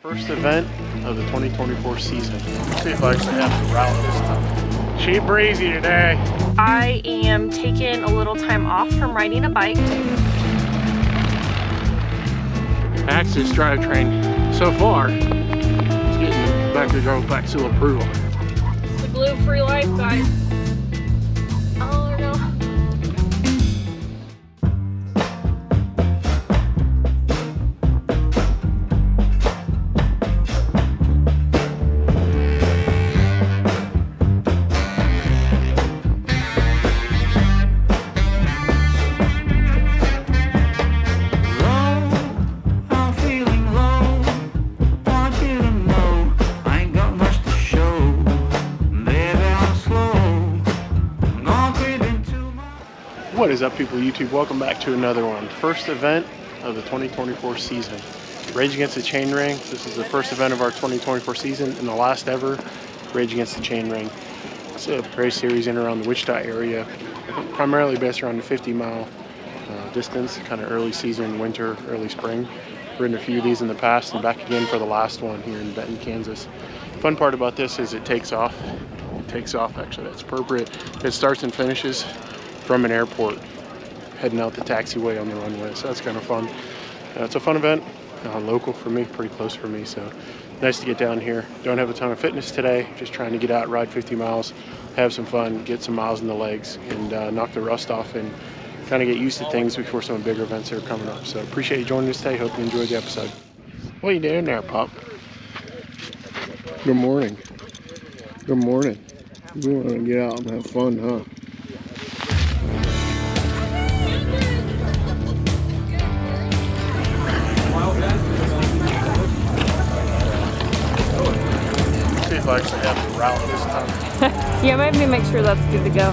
First event of the 2024 season. Let's see if I actually have the route this time. Cheap breezy today. I am taking a little time off from riding a bike. Axis drivetrain. So far, it's getting back to drove back seal approval. It's the glue-free life, guys. Oh no. What is up, people of YouTube? Welcome back to another one. First event of the 2024 season. Rage Against the Chainring. This is the first event of our 2024 season and the last ever Rage Against the Chainring. It's a race series in and around the Wichita area, primarily based around the 50-mile distance, kind of early season, winter, early spring. Ridden a few of these in the past and back again for the last one here in Benton, Kansas. Fun part about this is it takes off. It takes off, actually, that's appropriate. It starts and finishes from an airport, heading out the taxiway on the runway, so that's kind of fun. It's a fun event, local for me, pretty close for me, so nice to get down here. Don't have a ton of fitness today, just trying to get out, ride 50 miles, have some fun, get some miles in the legs, and knock the rust off and kind of get used to things before some bigger events are coming up. So appreciate you joining us today. Hope you enjoyed the episode. What are you doing there, pup? Good morning. Good morning. You want to get out and have fun, huh? See if I actually have the route this time. Yeah, maybe make sure that's good to go.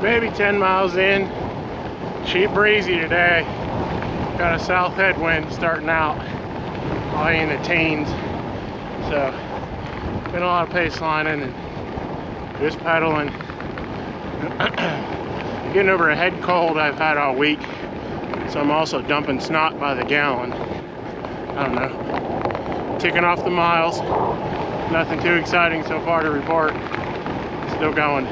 Maybe 10 miles in, cheap breezy today. Got a south headwind starting out, probably in the teens. So, been a lot of pace lining and just pedaling. Getting over a head cold I've had all week. So I'm also dumping snot by the gallon. I don't know. Ticking off the miles. Nothing too exciting so far to report. Still going.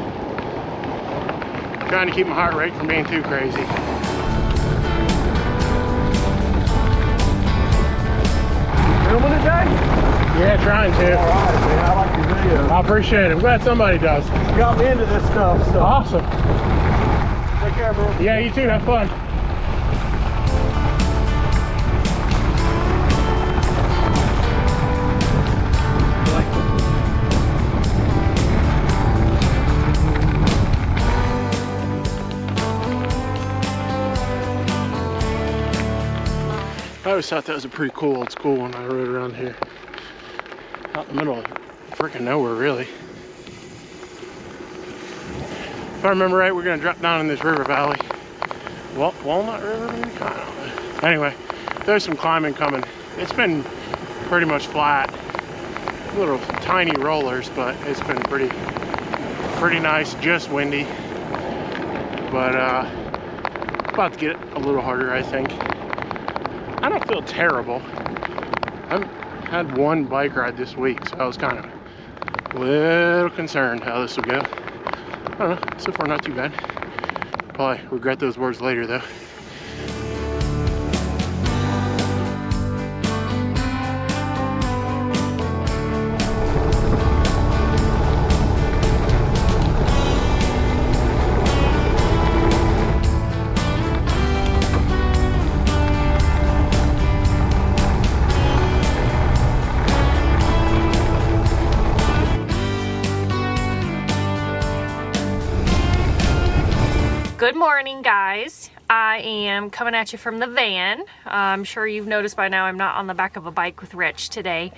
Trying to keep my heart rate from being too crazy. Filming today? Yeah, trying to. All right, man. I like your video. I appreciate it. I'm glad somebody does. You got me into this stuff, so. Awesome. Take care, bro. Yeah, you too. Have fun. I always thought that was a pretty cool old school when I rode around here. Out in the middle of freaking nowhere, really. If I remember right, we're gonna drop down in this river valley. Walnut River, maybe? I don't know. Anyway, there's some climbing coming. It's been pretty much flat. Little tiny rollers, but it's been pretty nice, just windy. But about to get a little harder, I think. I don't feel terrible. I've had one bike ride this week, so I was kind of a little concerned how this will go. I don't know, so far not too bad. Probably regret those words later though. Good morning, guys. I am coming at you from the van. I'm sure you've noticed by now I'm not on the back of a bike with Rich today.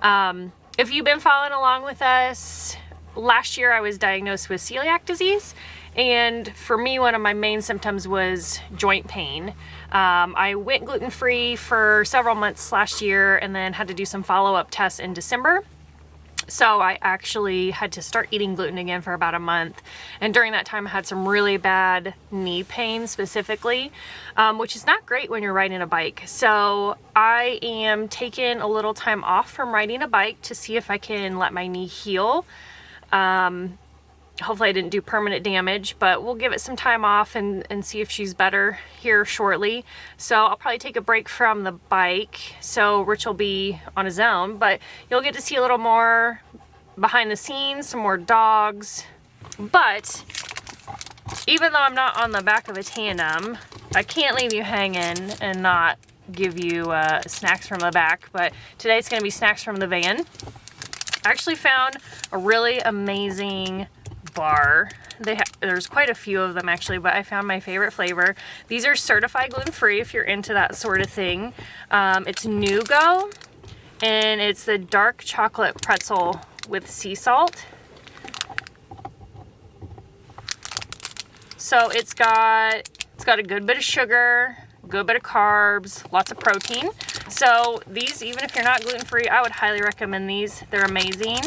If you've been following along with us, last year I was diagnosed with celiac disease, and for me one of my main symptoms was joint pain. I went gluten-free for several months last year and then had to do some follow-up tests in December. So I actually had to start eating gluten again for about a month. And during that time I had some really bad knee pain specifically, which is not great when you're riding a bike. So I am taking a little time off from riding a bike to see if I can let my knee heal. Hopefully I didn't do permanent damage, but we'll give it some time off and see if she's better here shortly. So I'll probably take a break from the bike, so Rich will be on his own, but you'll get to see a little more behind the scenes, some more dogs. But even though I'm not on the back of a tandem, I can't leave you hanging and not give you snacks from the back, but today it's gonna be snacks from the van. I actually found a really amazing bar. There's quite a few of them actually, but I found my favorite flavor. These are certified gluten-free if you're into that sort of thing. It's Nugo, and it's the dark chocolate pretzel with sea salt. So it's got a good bit of sugar, good bit of carbs, lots of protein. So these, even if you're not gluten-free, I would highly recommend these. They're amazing.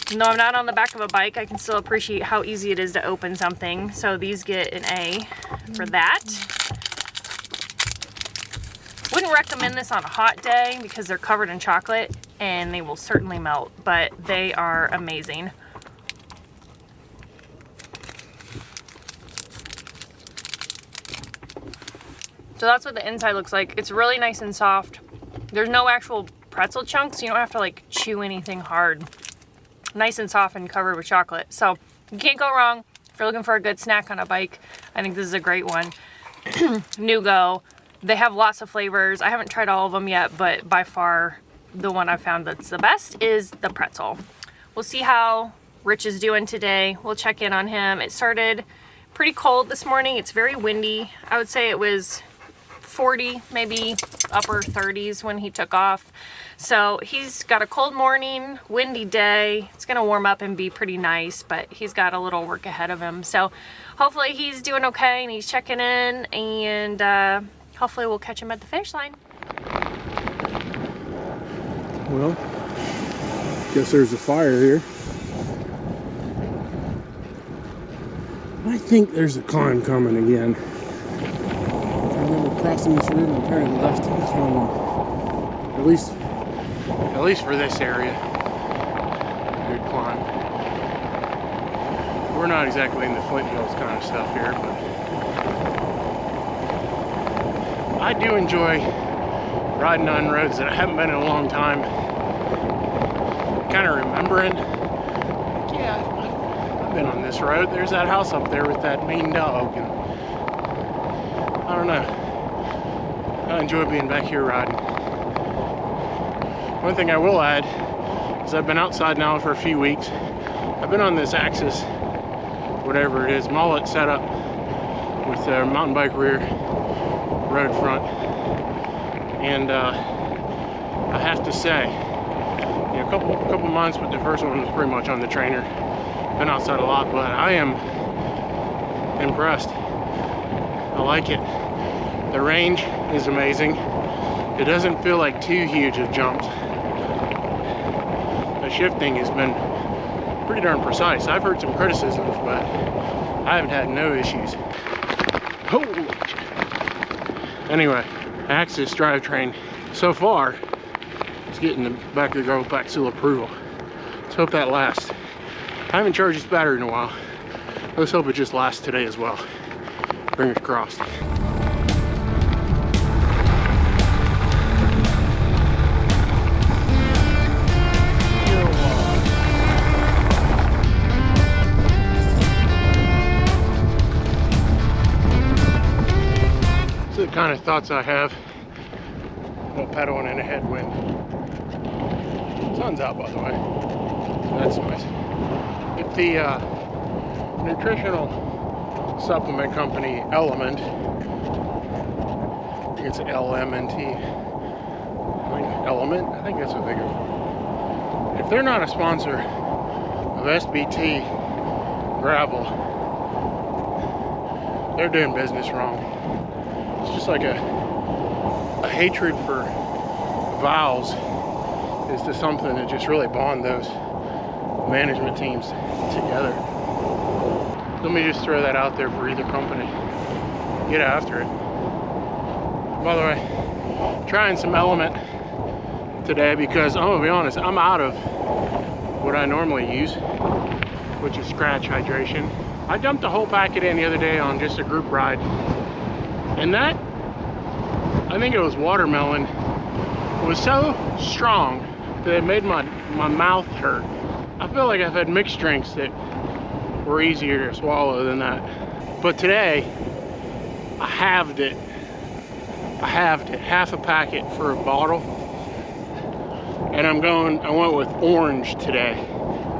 Even though I'm not on the back of a bike, I can still appreciate how easy it is to open something. So these get an A for that. Wouldn't recommend this on a hot day because they're covered in chocolate and they will certainly melt, but they are amazing. So that's what the inside looks like. It's really nice and soft. There's no actual pretzel chunks, so you don't have to like chew anything hard. Nice and soft and covered with chocolate. So you can't go wrong if you're looking for a good snack on a bike. I think this is a great one. Nugo. They have lots of flavors. I haven't tried all of them yet, but by far the one I've found that's the best is the pretzel. We'll see how Rich is doing today. We'll check in on him. It started pretty cold this morning. It's very windy. I would say it was 40, maybe upper 30s when he took off. So he's got a cold morning, windy day. It's gonna warm up and be pretty nice, but he's got a little work ahead of him. So hopefully he's doing okay and he's checking in, and hopefully we'll catch him at the finish line. Well, guess there's a fire here. I think there's a climb coming again. I remember crossing this river and turning left and climbing. At least for this area. Good climb. We're not exactly in the Flint Hills kind of stuff here, but I do enjoy riding on roads that I haven't been in a long time. Kind of remembering, yeah, I've been on this road. There's that house up there with that mean dog, and I don't know. I enjoy being back here riding. One thing I will add is I've been outside now for a few weeks. I've been on this Axis, whatever it is, mullet setup with a mountain bike rear, road front, and I have to say, you know, a couple months, but the first one was pretty much on the trainer. Been outside a lot, but I am impressed. I like it. The range is amazing. It doesn't feel like too huge of jumps. The shifting has been pretty darn precise. I've heard some criticisms, but I haven't had no issues. Holy shit. Anyway, Axis drivetrain so far is getting the back of the girl pack seal approval. Let's hope that lasts. I haven't charged this battery in a while. Let's hope it just lasts today as well. Fingers crossed. The kind of thoughts I have while pedaling in a headwind. Sun's out, by the way, so that's nice. If the nutritional supplement company, Element. I think it's LMNT. Element? I think that's what they go. If they're not a sponsor of SBT Gravel, they're doing business wrong. It's just like a hatred for vowels is to something that just really bond those management teams together. Let me just throw that out there for either company. Get after it. By the way, trying some Element today because I'm gonna be honest, I'm out of what I normally use, which is scratch hydration. I dumped a whole packet in the other day on just a group ride, and that, I think it was watermelon, it was so strong that it made my mouth hurt. I feel like I've had mixed drinks that were easier to swallow than that. But today, I halved it, half a packet for a bottle. And I went with orange today.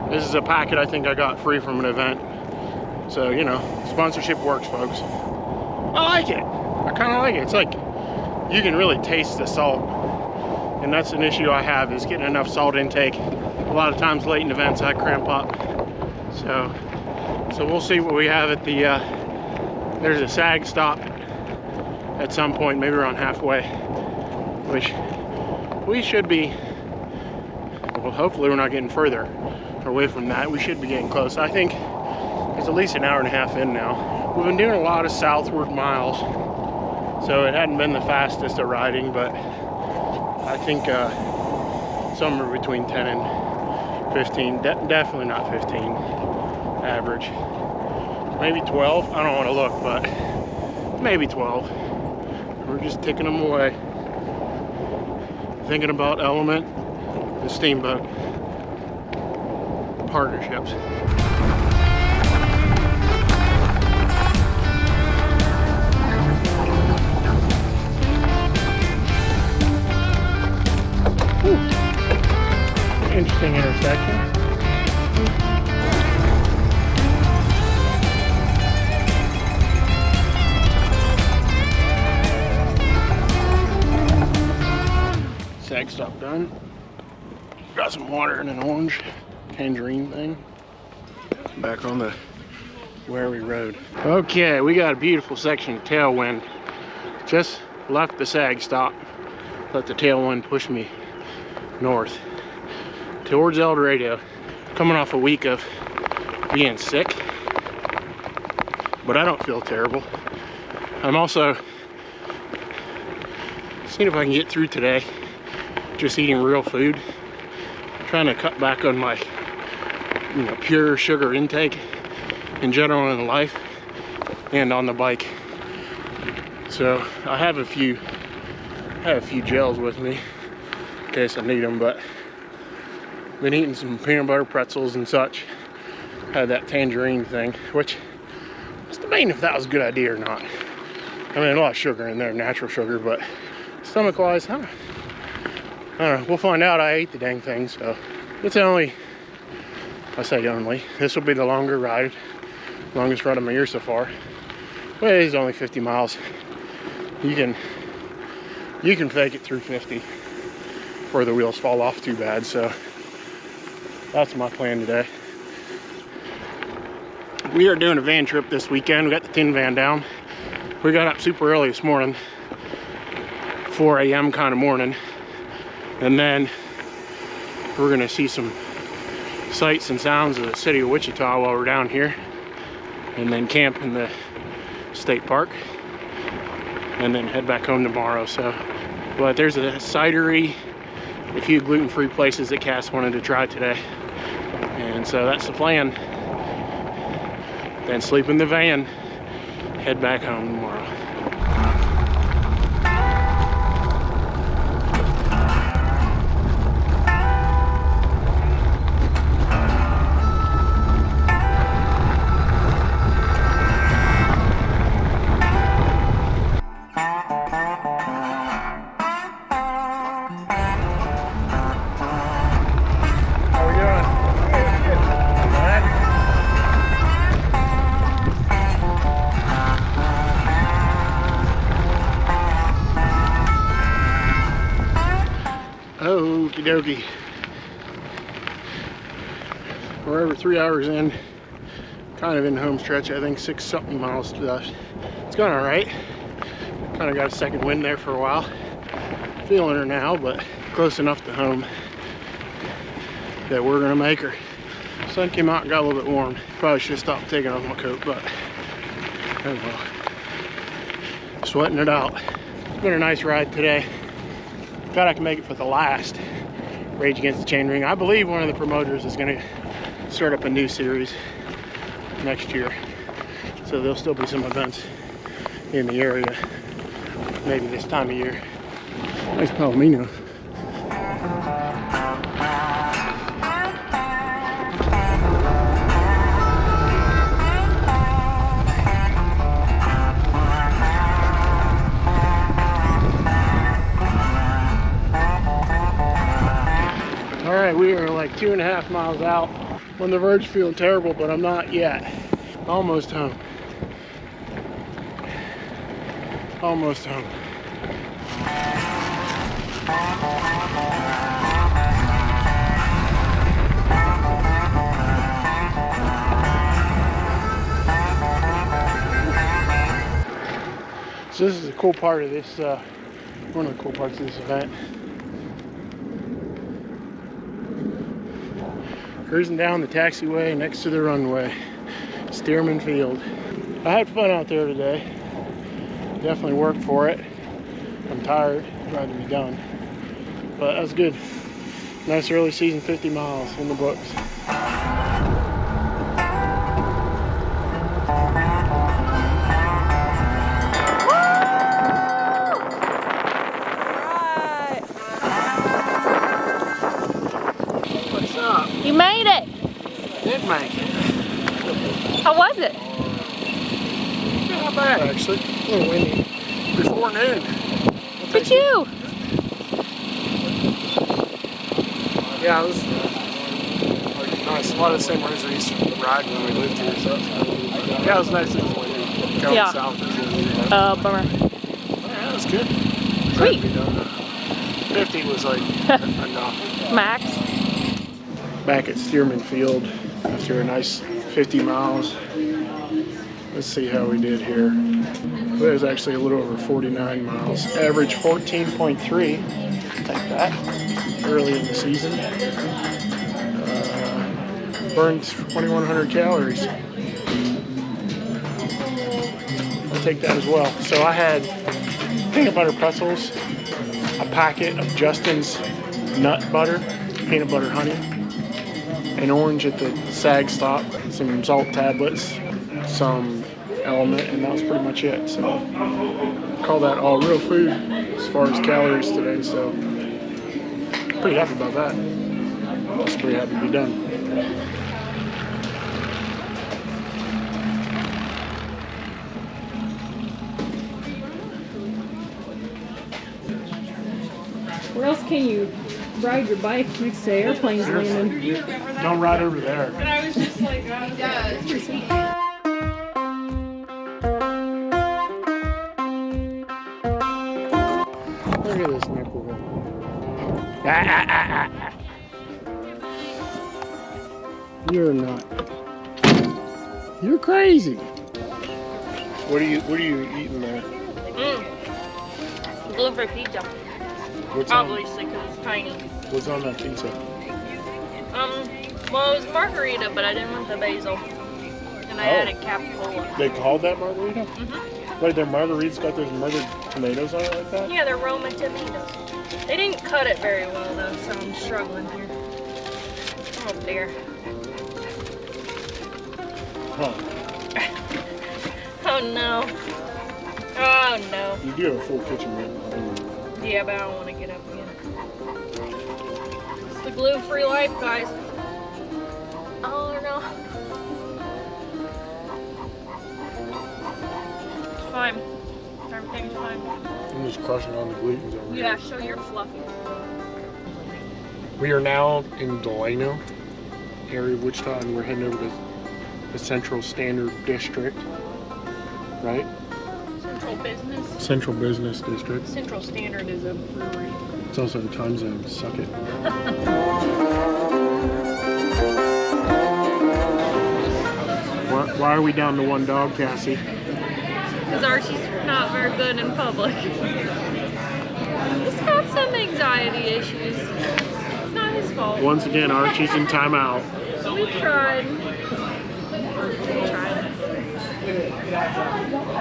This is a packet I think I got free from an event. So, you know, sponsorship works, folks. I like it. I kind of like it. It's like, you can really taste the salt. And that's an issue I have, is getting enough salt intake. A lot of times late in events I cramp up. So we'll see what we have at the, there's a sag stop at some point, maybe around halfway, which we should be, well, hopefully we're not getting further away from that. We should be getting close. I think it's at least an hour and a half in now. We've been doing a lot of southward miles, so it hadn't been the fastest of riding, but I think somewhere between 10 and 15, definitely not 15 average. Maybe 12, I don't want to look, but maybe 12. We're just ticking them away. Thinking about Element and Steamboat partnerships. Interesting intersection. Sag stop done. Got some water and an orange tangerine thing. Back on the Wary Road. Okay, we got a beautiful section of tailwind. Just left the sag stop. Let the tailwind push me north towards El Rodeo. Coming off a week of being sick, but I don't feel terrible. I'm also seeing if I can get through today just eating real food. I'm trying to cut back on my, you know, pure sugar intake in general in life and on the bike. So I have a few gels with me in case I need them, but been eating some peanut butter pretzels and such. Had that tangerine thing, which I was debating if that was a good idea or not. I mean, a lot of sugar in there, natural sugar, but stomach wise, I don't know. We'll find out. I ate the dang thing, so it's only, I say only, this will be the longer ride, longest ride of my year so far. But it is only 50 miles. You can fake it through 50 before the wheels fall off too bad, so that's my plan today. We are doing a van trip this weekend. We got the tin van down. We got up super early this morning, 4 a.m. kind of morning, and then we're gonna see some sights and sounds of the city of Wichita while we're down here, and then camp in the state park, and then head back home tomorrow. So, but there's a cidery, a few gluten-free places that Cass wanted to try today, and so that's the plan. Then sleep in the van, head back home tomorrow. dokie. We're over 3 hours in, kind of in the home stretch. I think 6 something miles left. It's going all right. Kind of got a second wind there for a while. Feeling her now, but close enough to home that we're gonna make her. Sun came out and got a little bit warm. Probably should have stopped taking off my coat, but oh well. Sweating it out. It's been a nice ride today. Thought I could make it for the last Rage Against the Chainring. I believe one of the promoters is gonna start up a new series next year. So there'll still be some events in the area, maybe this time of year. Nice palomino. All right, we are like 2.5 miles out. On the verge, feeling terrible, but I'm not yet. Almost home. Almost home. So this is a cool part of this, one of the cool parts of this event. Cruising down the taxiway next to the runway, Stearman Airfield. I had fun out there today. Definitely worked for it. I'm tired, glad to be done. But that was good. Nice early season 50 miles in the books. What's up? You made it! Did make it. How was it? Not bad actually. A little windy. Before noon. Look at you! Yeah, it was nice. A lot of the same roads we used to ride when we lived here. So yeah, it was nice. It was windy. Going Yeah. south was windy. Bummer. Yeah, it was good. Sweet. 50 was like enough. Max. Back at Stearman Field after a nice 50 miles. Let's see how we did here. It was actually a little over 49 miles. Average 14.3. Take that. Early in the season. Burned 2,100 calories. I'll take that as well. So I had peanut butter pretzels, a packet of Justin's nut butter, peanut butter honey, an orange at the sag stop, some salt tablets, some element, and that was pretty much it. So call that all real food as far as calories today. So pretty happy about that. I was pretty happy to be done. Where else can you ride your bike next to airplanes landing? Don't ride over there. And I was just like, oh, he does. Pretty sweet. Look at this nipple. You're not. You're crazy. What are you eating there? Gluten-free pizza. What's on, Obviously, because it's tiny. what's on that pizza? Well, it was margarita, but I didn't want the basil. And I added capicola. They called that margarita? Mm-hmm. Wait, their margarita's got those murdered tomatoes on it like that? Yeah, they're Roman tomatoes. They didn't cut it very well, though, so I'm struggling here. Oh, dear. Huh. Oh, no. Oh, no. You do have a full kitchen right behind you. Yeah, but I don't want to get up again. It's the gluten-free life, guys. Oh, no. It's fine. Everything's fine. I'm just crushing on the glutens over here. Yeah, show your fluffy. We are now in Delano area of Wichita, and we're heading over to the Central Standard District, right? Central Business. Central Business District. Central Standard is a brewery. It's also the time zone. Suck it. Why are we down to one dog, Cassie? Because Archie's not very good in public. He's got some anxiety issues. It's not his fault. Once again, Archie's in timeout. We tried.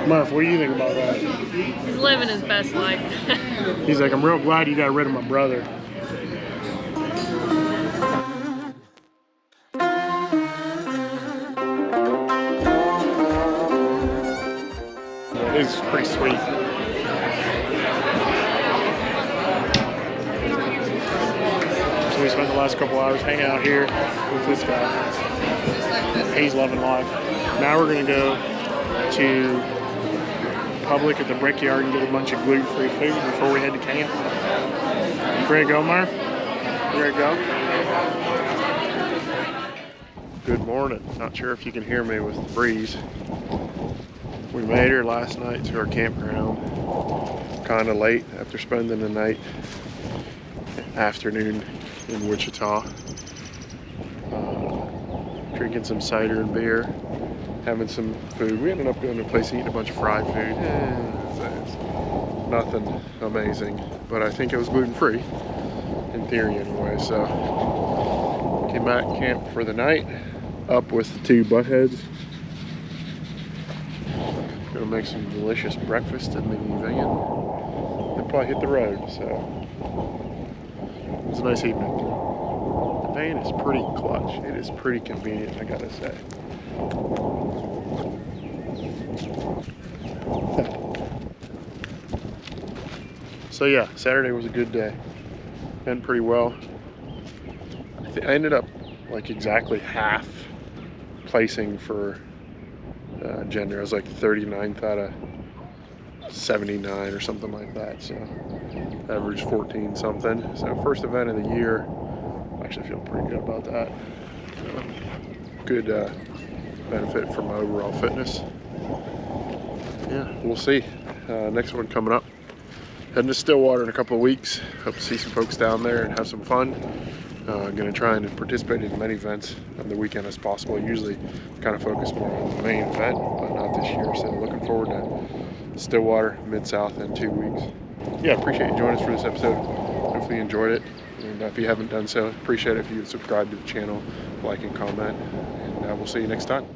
Murph, what do you think about that? He's living his best life. He's like, I'm real glad you got rid of my brother. It's pretty sweet. So we spent the last couple hours hanging out here with this guy. He's loving life. Now we're gonna go to Public at the Brickyard and get a bunch of gluten-free food before we head to camp. You ready to go, Marv? You ready to go? Good morning. Not sure if you can hear me with the breeze. We made her last night to our campground. Kind of late after spending the night afternoon in Wichita. Drinking some cider and beer. Having some food. We ended up going to a place eating a bunch of fried food. It's nothing amazing, but I think it was gluten-free, in theory anyway. So came back camp for the night, up with the two buttheads. Gonna make some delicious breakfast and the van. Then probably hit the road. So it was a nice evening. The van is pretty clutch. It is pretty convenient, I gotta say. So yeah, Saturday was a good day. Went pretty well. I ended up like exactly half placing for gender. I was like 39th out of 79 or something like that. So average 14 something. So first event of the year. I actually feel pretty good about that. Good benefit for my overall fitness. Yeah, we'll see. Next one coming up. Heading to Stillwater in a couple of weeks. Hope to see some folks down there and have some fun. Gonna try and participate in as many events on the weekend as possible. Usually kind of focus more on the main event, but not this year. So looking forward to Stillwater, Mid-South in 2 weeks. Yeah, appreciate you joining us for this episode. Hopefully you enjoyed it. And if you haven't done so, appreciate it if you would subscribe to the channel, like and comment. And we'll see you next time.